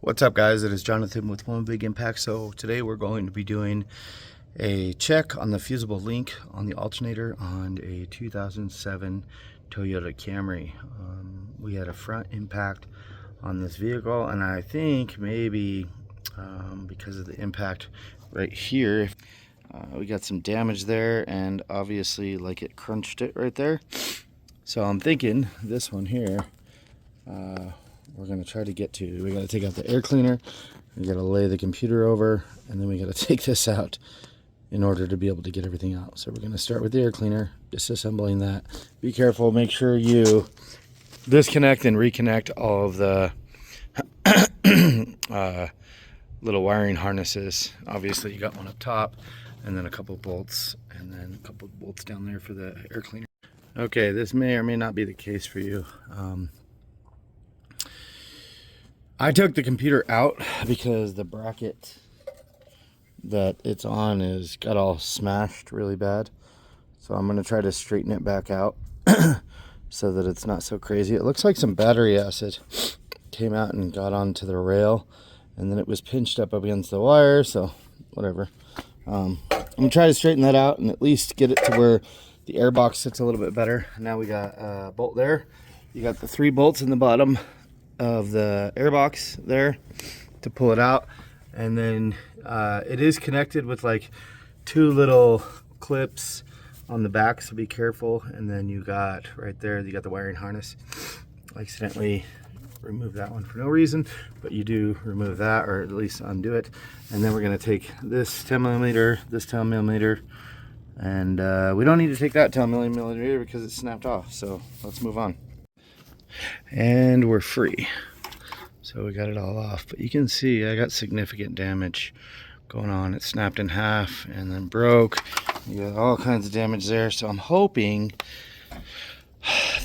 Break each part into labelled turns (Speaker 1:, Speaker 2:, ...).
Speaker 1: What's up, guys? It is Jonathan with One Big Impact. So today we're going to be doing a check on the fusible link on the alternator on a 2007 Toyota Camry. We had a front impact on this vehicle, and I think maybe because of the impact right here, we got some damage there, and obviously like it crunched it right there. So I'm thinking this one here, we're going to try to get to. We got to take out the air cleaner, we got to lay the computer over, and then we got to take this out in order to be able to get everything out. So we're going to start with the air cleaner, disassembling that. Be careful, make sure you disconnect and reconnect all of the little wiring harnesses. Obviously you got one up top, and then a couple bolts, and then a couple bolts down there for the air cleaner. Okay, this may or may not be the case for you. I took the computer out because the bracket that it's on is got all smashed really bad. So I'm going to try to straighten it back out so that it's not so crazy. It looks like some battery acid came out and got onto the rail, and then it was pinched up against the wire, so whatever. I'm going to try to straighten that out and at least get it to where the air box sits a little bit better. Now we got a bolt there. You got the 3 bolts in the bottom of the airbox there to pull it out, and then it is connected with like 2 little clips on the back, so be careful. And then you got right there, you got the wiring harness. I accidentally removed that one for no reason, but you do remove that, or at least undo it. And then we're going to take this 10mm, this 10mm, and we don't need to take that 10mm because it's snapped off. So let's move on. And we're free. So we got it all off, but you can see I got significant damage going on. It snapped in half and then broke. You got all kinds of damage there, so I'm hoping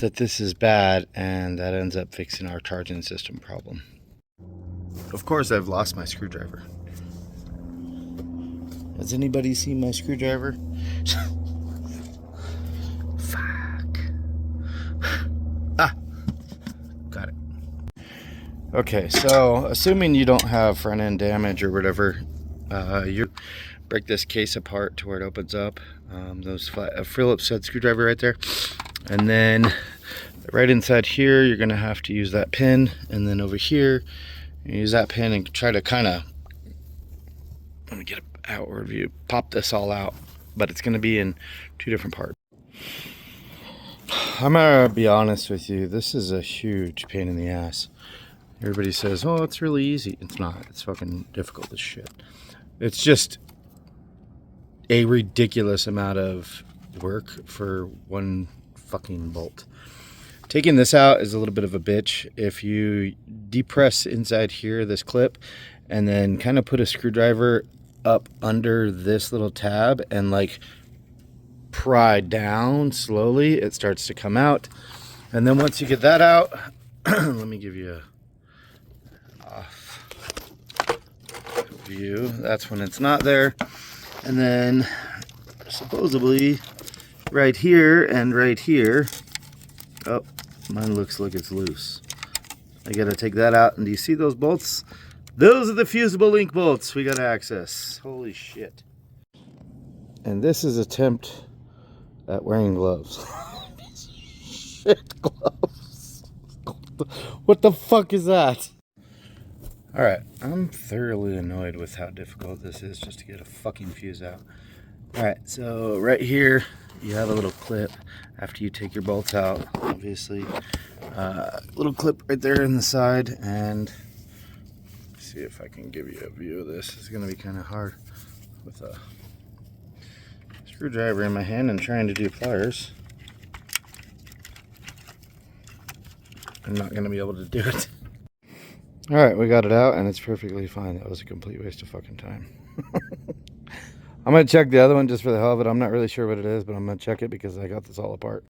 Speaker 1: that this is bad and that ends up fixing our charging system problem. Of course, I've lost my screwdriver. Has anybody seen my screwdriver? Got it. Okay, so assuming you don't have front end damage or whatever, you break this case apart to where it opens up. Those Phillips head screwdriver right there, and then right inside here you're gonna have to use that pin, and then over here you use that pin and try to kind of, let me get an outward view, pop this all out, but it's gonna be in 2 different parts. I'm gonna be honest with you, this is a huge pain in the ass. Everybody says, oh, it's really easy. It's not. It's fucking difficult as shit. It's just a ridiculous amount of work for one fucking bolt. Taking this out is a little bit of a bitch. If you depress inside here, this clip, and then kind of put a screwdriver up under this little tab and like pry down slowly, it starts to come out. And then once you get that out, let me give you a off view. That's when it's not there. And then supposedly right here and right here, oh, mine looks like it's loose. I gotta take that out. And do you see those bolts? Those are the fusible link bolts we gotta access. Holy shit. And this is attempt at wearing gloves. Shit, gloves. What the fuck is that? Alright, I'm thoroughly annoyed with how difficult this is just to get a fucking fuse out. Alright, so right here you have a little clip after you take your bolts out, obviously. Little clip right there in the side, and see if I can give you a view of this. It's going to be kind of hard with a screwdriver in my hand and trying to do pliers. I'm not going to be able to do it. Alright, we got it out and it's perfectly fine. That was a complete waste of fucking time. I'm going to check the other one just for the hell of it. I'm not really sure what it is, but I'm going to check it because I got this all apart.